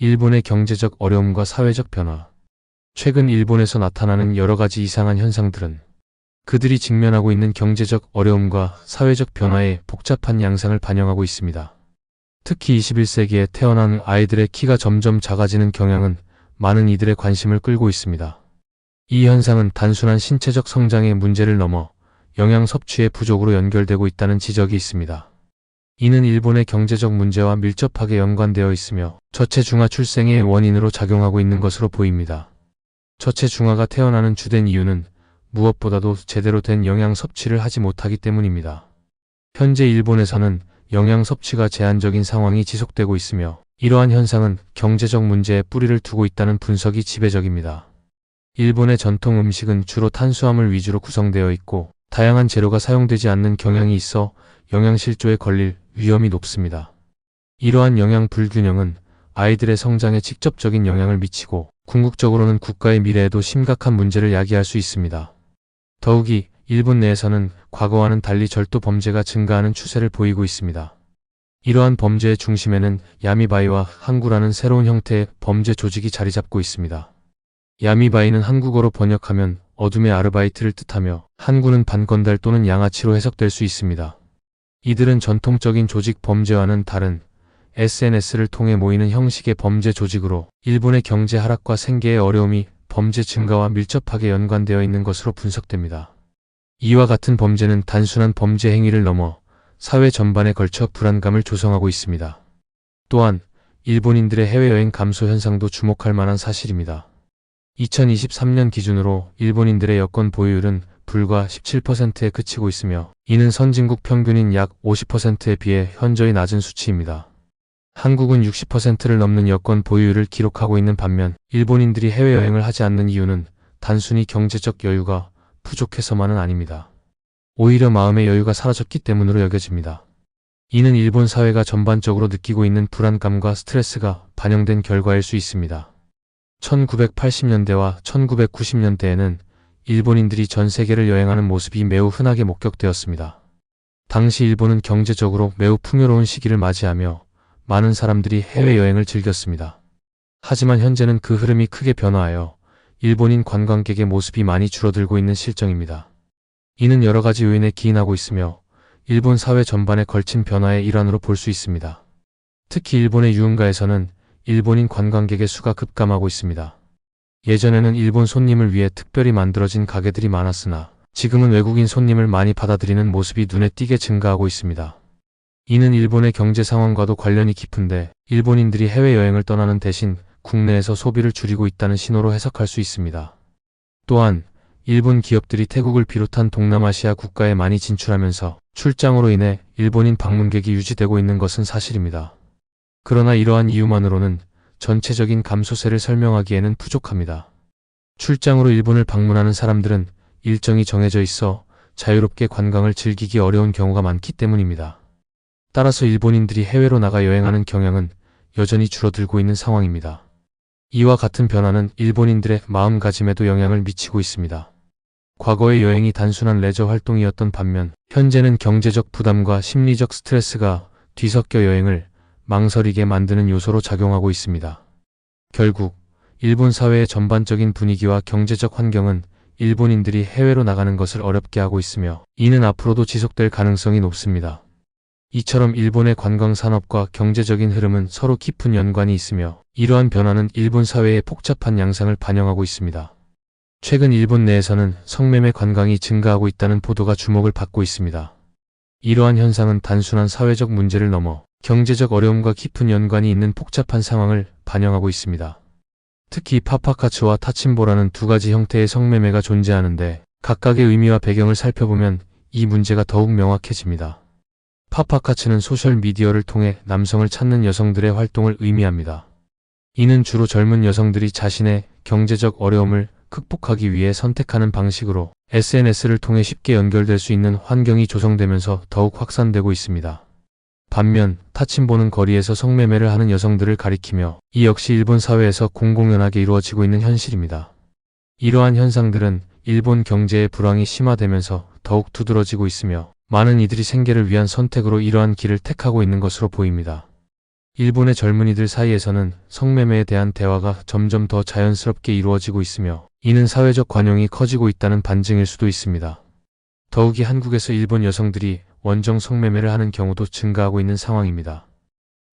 일본의 경제적 어려움과 사회적 변화. 최근 일본에서 나타나는 여러 가지 이상한 현상들은 그들이 직면하고 있는 경제적 어려움과 사회적 변화의 복잡한 양상을 반영하고 있습니다. 특히 21세기에 태어난 아이들의 키가 점점 작아지는 경향은 많은 이들의 관심을 끌고 있습니다. 이 현상은 단순한 신체적 성장의 문제를 넘어 영양 섭취의 부족으로 연결되고 있다는 지적이 있습니다. 이는 일본의 경제적 문제와 밀접하게 연관되어 있으며 저체중아 출생의 원인으로 작용하고 있는 것으로 보입니다. 저체중아가 태어나는 주된 이유는 무엇보다도 제대로 된 영양 섭취를 하지 못하기 때문입니다. 현재 일본에서는 영양 섭취가 제한적인 상황이 지속되고 있으며 이러한 현상은 경제적 문제에 뿌리를 두고 있다는 분석이 지배적입니다. 일본의 전통 음식은 주로 탄수화물 위주로 구성되어 있고 다양한 재료가 사용되지 않는 경향이 있어 영양실조에 걸릴 위험이 높습니다. 이러한 영양 불균형은 아이들의 성장에 직접적인 영향을 미치고 궁극적으로는 국가의 미래에도 심각한 문제를 야기할 수 있습니다. 더욱이 일본 내에서는 과거와는 달리 절도 범죄가 증가하는 추세를 보이고 있습니다. 이러한 범죄의 중심에는 야미바이와 항구라는 새로운 형태의 범죄 조직이 자리 잡고 있습니다. 야미바이는 한국어로 번역하면 어둠의 아르바이트를 뜻하며 항구는 반건달 또는 양아치로 해석될 수 있습니다. 이들은 전통적인 조직 범죄와는 다른 SNS를 통해 모이는 형식의 범죄 조직으로 일본의 경제 하락과 생계의 어려움이 범죄 증가와 밀접하게 연관되어 있는 것으로 분석됩니다. 이와 같은 범죄는 단순한 범죄 행위를 넘어 사회 전반에 걸쳐 불안감을 조성하고 있습니다. 또한 일본인들의 해외여행 감소 현상도 주목할 만한 사실입니다. 2023년 기준으로 일본인들의 여권 보유율은 불과 17%에 그치고 있으며 이는 선진국 평균인 약 50%에 비해 현저히 낮은 수치입니다. 한국은 60%를 넘는 여권 보유율을 기록하고 있는 반면 일본인들이 해외여행을 하지 않는 이유는 단순히 경제적 여유가 부족해서만은 아닙니다. 오히려 마음의 여유가 사라졌기 때문으로 여겨집니다. 이는 일본 사회가 전반적으로 느끼고 있는 불안감과 스트레스가 반영된 결과일 수 있습니다. 1980년대와 1990년대에는 일본인들이 전 세계를 여행하는 모습이 매우 흔하게 목격되었습니다. 당시 일본은 경제적으로 매우 풍요로운 시기를 맞이하며 많은 사람들이 해외여행을 즐겼습니다. 하지만 현재는 그 흐름이 크게 변화하여 일본인 관광객의 모습이 많이 줄어들고 있는 실정입니다. 이는 여러 가지 요인에 기인하고 있으며 일본 사회 전반에 걸친 변화의 일환으로 볼 수 있습니다. 특히 일본의 유흥가에서는 일본인 관광객의 수가 급감하고 있습니다. 예전에는 일본 손님을 위해 특별히 만들어진 가게들이 많았으나 지금은 외국인 손님을 많이 받아들이는 모습이 눈에 띄게 증가하고 있습니다. 이는 일본의 경제 상황과도 관련이 깊은데 일본인들이 해외여행을 떠나는 대신 국내에서 소비를 줄이고 있다는 신호로 해석할 수 있습니다. 또한 일본 기업들이 태국을 비롯한 동남아시아 국가에 많이 진출하면서 출장으로 인해 일본인 방문객이 유지되고 있는 것은 사실입니다. 그러나 이러한 이유만으로는 전체적인 감소세를 설명하기에는 부족합니다. 출장으로 일본을 방문하는 사람들은 일정이 정해져 있어 자유롭게 관광을 즐기기 어려운 경우가 많기 때문입니다. 따라서 일본인들이 해외로 나가 여행하는 경향은 여전히 줄어들고 있는 상황입니다. 이와 같은 변화는 일본인들의 마음가짐에도 영향을 미치고 있습니다. 과거의 여행이 단순한 레저 활동이었던 반면 현재는 경제적 부담과 심리적 스트레스가 뒤섞여 여행을 망설이게 만드는 요소로 작용하고 있습니다. 결국 일본 사회의 전반적인 분위기와 경제적 환경은 일본인들이 해외로 나가는 것을 어렵게 하고 있으며 이는 앞으로도 지속될 가능성이 높습니다. 이처럼 일본의 관광산업과 경제적인 흐름은 서로 깊은 연관이 있으며 이러한 변화는 일본 사회의 복잡한 양상을 반영하고 있습니다. 최근 일본 내에서는 성매매 관광이 증가하고 있다는 보도가 주목을 받고 있습니다. 이러한 현상은 단순한 사회적 문제를 넘어 경제적 어려움과 깊은 연관이 있는 복잡한 상황을 반영하고 있습니다. 특히 파파카츠와 타침보라는 두 가지 형태의 성매매가 존재하는데 각각의 의미와 배경을 살펴보면 이 문제가 더욱 명확해집니다. 파파카츠는 소셜미디어를 통해 남성을 찾는 여성들의 활동을 의미합니다. 이는 주로 젊은 여성들이 자신의 경제적 어려움을 극복하기 위해 선택하는 방식으로 SNS를 통해 쉽게 연결될 수 있는 환경이 조성되면서 더욱 확산되고 있습니다. 반면 타침보는 거리에서 성매매를 하는 여성들을 가리키며 이 역시 일본 사회에서 공공연하게 이루어지고 있는 현실입니다. 이러한 현상들은 일본 경제의 불황이 심화되면서 더욱 두드러지고 있으며 많은 이들이 생계를 위한 선택으로 이러한 길을 택하고 있는 것으로 보입니다. 일본의 젊은이들 사이에서는 성매매에 대한 대화가 점점 더 자연스럽게 이루어지고 있으며 이는 사회적 관용이 커지고 있다는 반증일 수도 있습니다. 더욱이 한국에서 일본 여성들이 원정 성매매를 하는 경우도 증가하고 있는 상황입니다.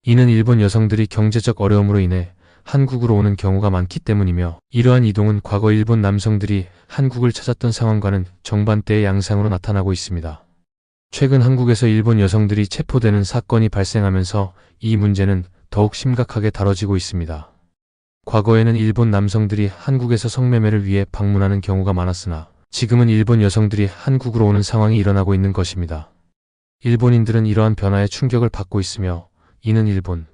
이는 일본 여성들이 경제적 어려움으로 인해 한국으로 오는 경우가 많기 때문이며 이러한 이동은 과거 일본 남성들이 한국을 찾았던 상황과는 정반대의 양상으로 나타나고 있습니다. 최근 한국에서 일본 여성들이 체포되는 사건이 발생하면서 이 문제는 더욱 심각하게 다뤄지고 있습니다. 과거에는 일본 남성들이 한국에서 성매매를 위해 방문하는 경우가 많았으나 지금은 일본 여성들이 한국으로 오는 상황이 일어나고 있는 것입니다. 일본인들은 이러한 변화에 충격을 받고 있으며 이는 일본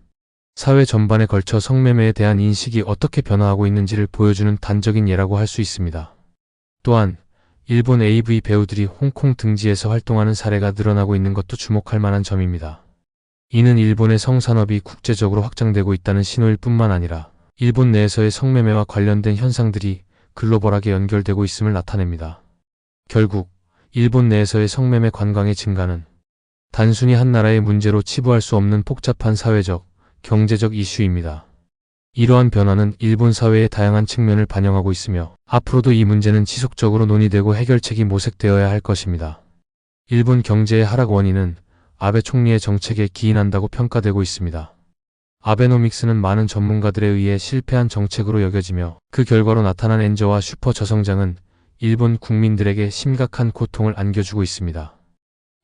사회 전반에 걸쳐 성매매에 대한 인식이 어떻게 변화하고 있는지를 보여주는 단적인 예라고 할 수 있습니다. 또한 일본 AV 배우들이 홍콩 등지에서 활동하는 사례가 늘어나고 있는 것도 주목할 만한 점입니다. 이는 일본의 성산업이 국제적으로 확장되고 있다는 신호일 뿐만 아니라 일본 내에서의 성매매와 관련된 현상들이 글로벌하게 연결되고 있음을 나타냅니다. 결국 일본 내에서의 성매매 관광의 증가는 단순히 한 나라의 문제로 치부할 수 없는 복잡한 사회적, 경제적 이슈입니다. 이러한 변화는 일본 사회의 다양한 측면을 반영하고 있으며 앞으로도 이 문제는 지속적으로 논의되고 해결책이 모색되어야 할 것입니다. 일본 경제의 하락 원인은 아베 총리의 정책에 기인한다고 평가되고 있습니다. 아베노믹스는 많은 전문가들에 의해 실패한 정책으로 여겨지며 그 결과로 나타난 엔저와 슈퍼 저성장은 일본 국민들에게 심각한 고통을 안겨주고 있습니다.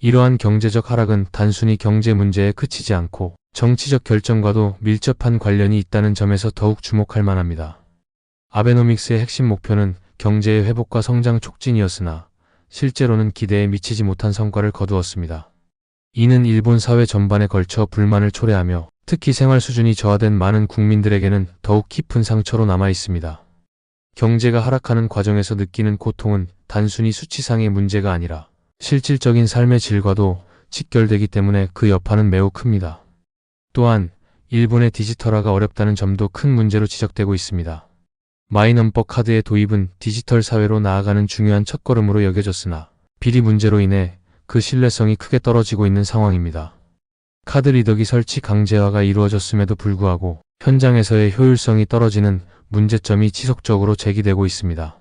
이러한 경제적 하락은 단순히 경제 문제에 그치지 않고 정치적 결정과도 밀접한 관련이 있다는 점에서 더욱 주목할 만합니다. 아베노믹스의 핵심 목표는 경제의 회복과 성장 촉진이었으나 실제로는 기대에 미치지 못한 성과를 거두었습니다. 이는 일본 사회 전반에 걸쳐 불만을 초래하며 특히 생활 수준이 저하된 많은 국민들에게는 더욱 깊은 상처로 남아 있습니다. 경제가 하락하는 과정에서 느끼는 고통은 단순히 수치상의 문제가 아니라 실질적인 삶의 질과도 직결되기 때문에 그 여파는 매우 큽니다. 또한 일본의 디지털화가 어렵다는 점도 큰 문제로 지적되고 있습니다. 마이넘버 카드의 도입은 디지털 사회로 나아가는 중요한 첫걸음으로 여겨졌으나 비리 문제로 인해 그 신뢰성이 크게 떨어지고 있는 상황입니다. 카드 리더기 설치 강제화가 이루어졌음에도 불구하고 현장에서의 효율성이 떨어지는 문제점이 지속적으로 제기되고 있습니다.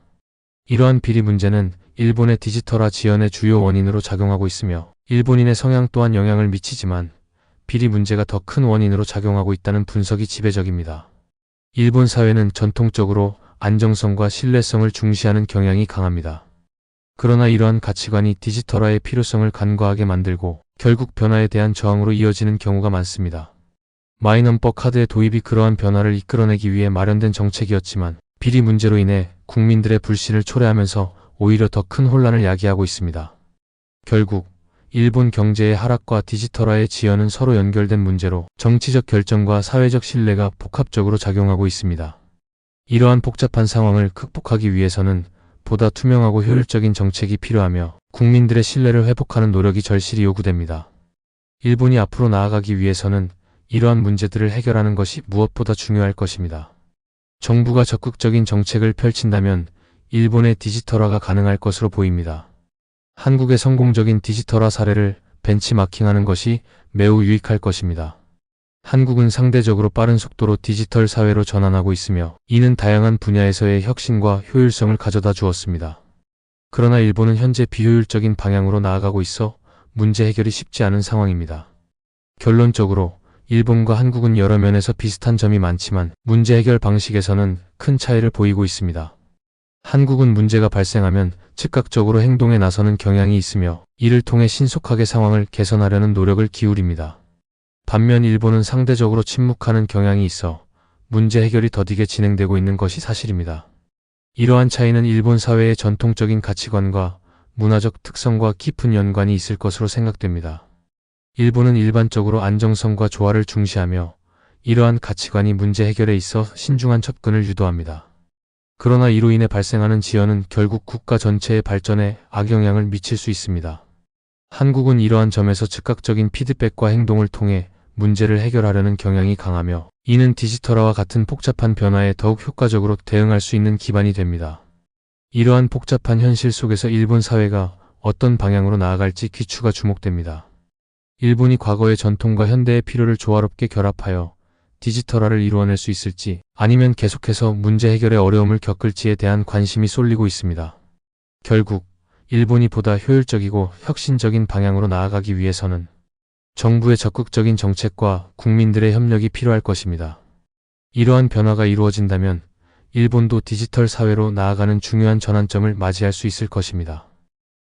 이러한 비리 문제는 일본의 디지털화 지연의 주요 원인으로 작용하고 있으며 일본인의 성향 또한 영향을 미치지만 비리 문제가 더 큰 원인으로 작용하고 있다는 분석이 지배적입니다. 일본 사회는 전통적으로 안정성과 신뢰성을 중시하는 경향이 강합니다. 그러나 이러한 가치관이 디지털화의 필요성을 간과하게 만들고 결국 변화에 대한 저항으로 이어지는 경우가 많습니다. 마이넘버 카드의 도입이 그러한 변화를 이끌어내기 위해 마련된 정책이었지만 비리 문제로 인해 국민들의 불신을 초래하면서 오히려 더 큰 혼란을 야기하고 있습니다. 결국 일본 경제의 하락과 디지털화의 지연은 서로 연결된 문제로 정치적 결정과 사회적 신뢰가 복합적으로 작용하고 있습니다. 이러한 복잡한 상황을 극복하기 위해서는 보다 투명하고 효율적인 정책이 필요하며 국민들의 신뢰를 회복하는 노력이 절실히 요구됩니다. 일본이 앞으로 나아가기 위해서는 이러한 문제들을 해결하는 것이 무엇보다 중요할 것입니다. 정부가 적극적인 정책을 펼친다면 일본의 디지털화가 가능할 것으로 보입니다. 한국의 성공적인 디지털화 사례를 벤치마킹하는 것이 매우 유익할 것입니다. 한국은 상대적으로 빠른 속도로 디지털 사회로 전환하고 있으며 이는 다양한 분야에서의 혁신과 효율성을 가져다 주었습니다. 그러나 일본은 현재 비효율적인 방향으로 나아가고 있어 문제 해결이 쉽지 않은 상황입니다. 결론적으로 일본과 한국은 여러 면에서 비슷한 점이 많지만 문제 해결 방식에서는 큰 차이를 보이고 있습니다. 한국은 문제가 발생하면 즉각적으로 행동에 나서는 경향이 있으며 이를 통해 신속하게 상황을 개선하려는 노력을 기울입니다. 반면 일본은 상대적으로 침묵하는 경향이 있어 문제 해결이 더디게 진행되고 있는 것이 사실입니다. 이러한 차이는 일본 사회의 전통적인 가치관과 문화적 특성과 깊은 연관이 있을 것으로 생각됩니다. 일본은 일반적으로 안정성과 조화를 중시하며 이러한 가치관이 문제 해결에 있어 신중한 접근을 유도합니다. 그러나 이로 인해 발생하는 지연은 결국 국가 전체의 발전에 악영향을 미칠 수 있습니다. 한국은 이러한 점에서 즉각적인 피드백과 행동을 통해 문제를 해결하려는 경향이 강하며 이는 디지털화와 같은 복잡한 변화에 더욱 효과적으로 대응할 수 있는 기반이 됩니다. 이러한 복잡한 현실 속에서 일본 사회가 어떤 방향으로 나아갈지 귀추가 주목됩니다. 일본이 과거의 전통과 현대의 필요를 조화롭게 결합하여 디지털화를 이루어낼 수 있을지, 아니면 계속해서 문제 해결에 어려움을 겪을지에 대한 관심이 쏠리고 있습니다. 결국 일본이 보다 효율적이고 혁신적인 방향으로 나아가기 위해서는 정부의 적극적인 정책과 국민들의 협력이 필요할 것입니다. 이러한 변화가 이루어진다면 일본도 디지털 사회로 나아가는 중요한 전환점을 맞이할 수 있을 것입니다.